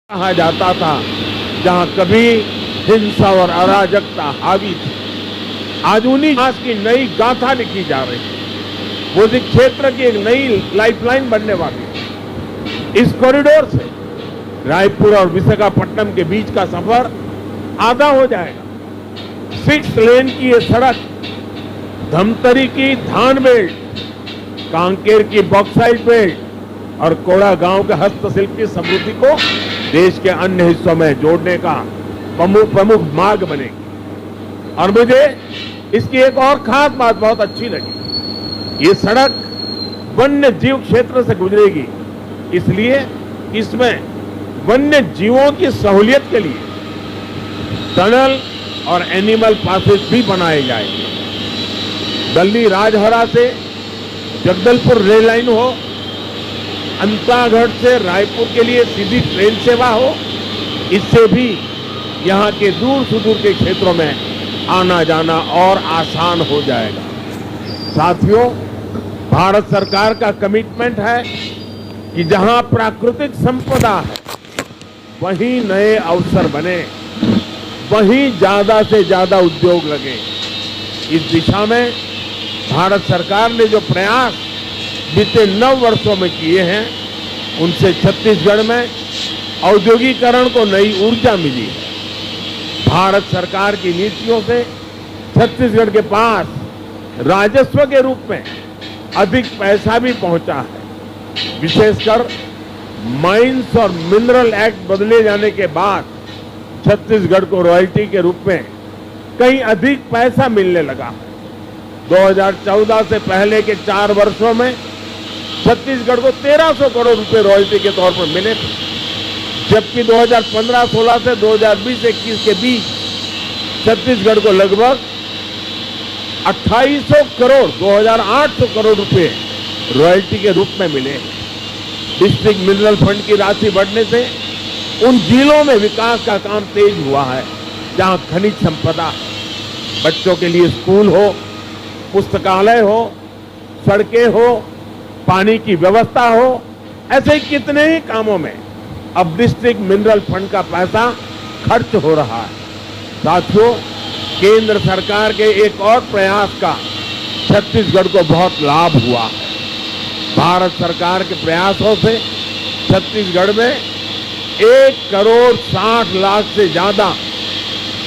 कहा जाता था जहां कभी हिंसा और अराजकता हावी थी। आज उन्हीं इतिहास की नई गाथा लिखी जा रही है। वो इस क्षेत्र की एक नई लाइफलाइन बनने वाली है। इस कॉरिडोर से रायपुर और विशाखापट्टनम के बीच का सफर आधा हो जाएगा। 6 लेन की ये सड़क धमतरी की धान बेल्ट, कांकेर की बॉक्साइट बेल्ट और कोड़ा गांव के हस्तशिल्प की समृद्धि को देश के अन्य हिस्सों में जोड़ने का प्रमुख मार्ग बनेगी। और मुझे इसकी एक और खास बात बहुत अच्छी लगी। ये सड़क वन्य जीव क्षेत्र से गुजरेगी, इसलिए इसमें वन्य जीवों की सहूलियत के लिए टनल और एनिमल पासेज भी बनाए जाएंगे। दिल्ली राजहरा से जगदलपुर रेल लाइन हो, अंतागढ़ से रायपुर के लिए सीधी ट्रेन सेवा हो, इससे भी यहाँ के दूर सुदूर के क्षेत्रों में आना जाना और आसान हो जाएगा। साथियों, भारत सरकार का कमिटमेंट है कि जहाँ प्राकृतिक संपदा है वहीं नए अवसर बने, वहीं ज्यादा से ज्यादा उद्योग लगे। इस दिशा में भारत सरकार ने जो प्रयास बीते 9 वर्षों में किए हैं, उनसे छत्तीसगढ़ में औद्योगिकरण को नई ऊर्जा मिली है। भारत सरकार की नीतियों से छत्तीसगढ़ के पास राजस्व के रूप में अधिक पैसा भी पहुंचा है। विशेषकर माइंस और मिनरल एक्ट बदले जाने के बाद छत्तीसगढ़ को रॉयल्टी के रूप में कहीं अधिक पैसा मिलने लगा है। 2014 से पहले के 4 वर्षों में छत्तीसगढ़ को 1300 करोड़ रुपए रॉयल्टी के तौर पर मिले थे, जबकि 2015-16 से 2020-21 के बीच छत्तीसगढ़ को लगभग 2800 करोड़ 2800 करोड़ रुपए रॉयल्टी के रूप में मिले। डिस्ट्रिक्ट मिनरल फंड की राशि बढ़ने से उन जिलों में विकास का काम तेज हुआ है जहां खनिज संपदा, बच्चों के लिए स्कूल हो, पुस्तकालय हो, सड़कें हो, पानी की व्यवस्था हो, ऐसे ही कितने ही कामों में अब डिस्ट्रिक्ट मिनरल फंड का पैसा खर्च हो रहा है। साथियों, केंद्र सरकार के एक और प्रयास का छत्तीसगढ़ को बहुत लाभ हुआ है। भारत सरकार के प्रयासों से छत्तीसगढ़ में 1 करोड़ 60 लाख से ज्यादा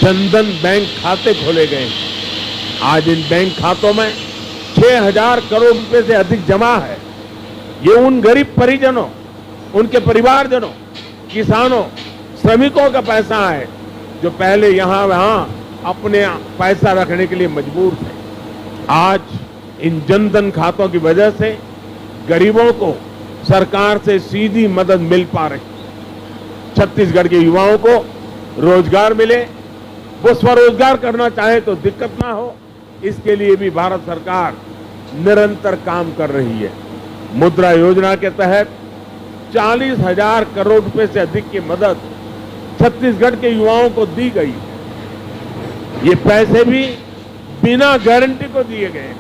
जनधन बैंक खाते खोले गए हैं। आज इन बैंक खातों में 6000 करोड़ रुपए से अधिक जमा है। ये उन गरीब परिजनों, उनके परिवारजनों, किसानों, श्रमिकों का पैसा है जो पहले यहां वहां अपने पैसा रखने के लिए मजबूर थे। आज इन जनधन खातों की वजह से गरीबों को सरकार से सीधी मदद मिल पा रही। छत्तीसगढ़ के युवाओं को रोजगार मिले, वो स्वरोजगार करना चाहे तो दिक्कत ना हो, इसके लिए भी भारत सरकार निरंतर काम कर रही है। मुद्रा योजना के तहत 40,000 करोड़ रुपए से अधिक की मदद छत्तीसगढ़ के युवाओं को दी गई है। ये पैसे भी बिना गारंटी को दिए गए।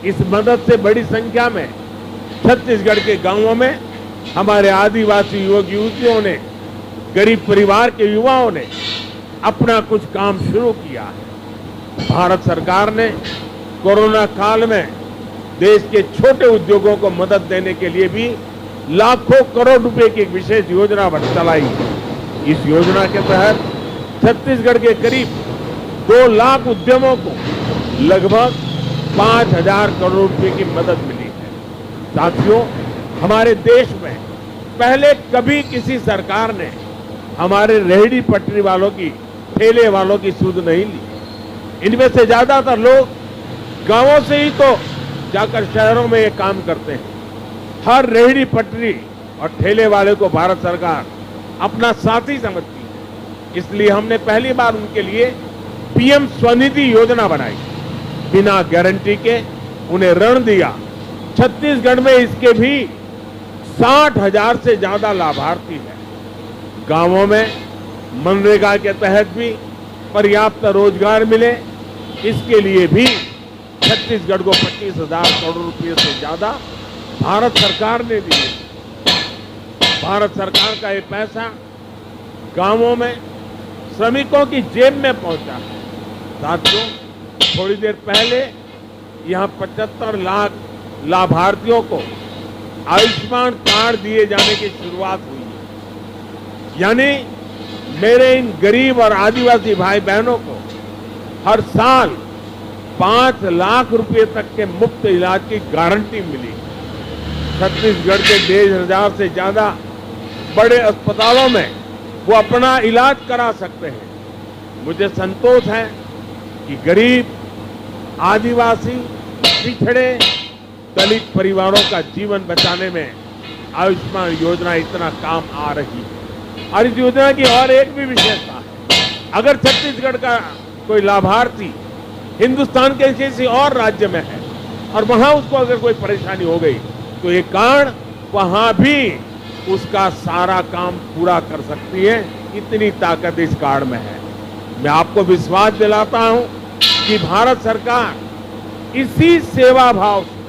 इस मदद से बड़ी संख्या में छत्तीसगढ़ के गांवों में हमारे आदिवासी युवक युवतियों ने, गरीब परिवार के युवाओं ने अपना कुछ काम शुरू किया है। भारत सरकार ने कोरोना काल में देश के छोटे उद्योगों को मदद देने के लिए भी लाखों करोड़ रुपए की एक विशेष योजना चलाई। इस योजना के तहत छत्तीसगढ़ के करीब 2 लाख उद्यमों को लगभग 5000 करोड़ रुपए की मदद मिली है। साथियों, हमारे देश में पहले कभी किसी सरकार ने हमारे रेहड़ी पटरी वालों की, ठेले वालों की सुध नहीं ली। इनमें से ज्यादातर लोग गांवों से ही तो जाकर शहरों में ये काम करते हैं। हर रेहड़ी पटरी और ठेले वाले को भारत सरकार अपना साथी समझती है। इसलिए हमने पहली बार उनके लिए पीएम स्वनिधि योजना बनाई। बिना गारंटी के उन्हें ऋण दिया। छत्तीसगढ़ में इसके भी 60,000 से ज्यादा लाभार्थी हैं। गांवों में मनरेगा के तहत भी पर्याप्त रोजगार मिले, इसके लिए भी छत्तीसगढ़ को 25,000 करोड़ रुपए से ज्यादा भारत सरकार ने दिए। भारत सरकार का ये पैसा गांवों में श्रमिकों की जेब में पहुंचा है। साथियों, थोड़ी देर पहले यहां 75 लाख लाभार्थियों को आयुष्मान कार्ड दिए जाने की शुरुआत हुई है। यानी मेरे इन गरीब और आदिवासी भाई बहनों को हर साल 5 लाख रुपए तक के मुफ्त इलाज की गारंटी मिली। छत्तीसगढ़ के 1,500 से ज्यादा बड़े अस्पतालों में वो अपना इलाज करा सकते हैं। मुझे संतोष है कि गरीब, आदिवासी, पिछड़े, दलित परिवारों का जीवन बचाने में आयुष्मान योजना इतना काम आ रही है। और इस योजना की और एक भी विशेषता है, अगर छत्तीसगढ़ का कोई लाभार्थी हिंदुस्तान के किसी और राज्य में है और वहां उसको अगर कोई परेशानी हो गई तो ये कार्ड वहां भी उसका सारा काम पूरा कर सकती है। इतनी ताकत इस कार्ड में है। मैं आपको विश्वास दिलाता हूं कि भारत सरकार इसी सेवा भाव से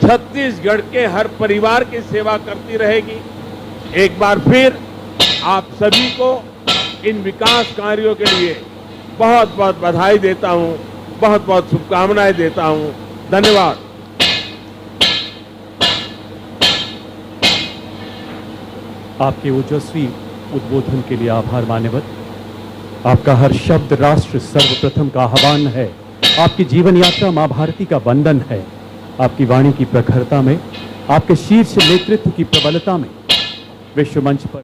छत्तीसगढ़ के हर परिवार की सेवा करती रहेगी। एक बार फिर आप सभी को इन विकास कार्यों के लिए बहुत बहुत बधाई देता हूं, बहुत बहुत शुभकामनाएं देता हूं। धन्यवाद। आपके ओजस्वी उद्बोधन के लिए आभार मान्यवर। आपका हर शब्द राष्ट्र सर्वप्रथम का आह्वान है। आपकी जीवन यात्रा मां भारती का वंदन है। आपकी वाणी की प्रखरता में, आपके शीर्ष नेतृत्व की प्रबलता में विश्व मंच पर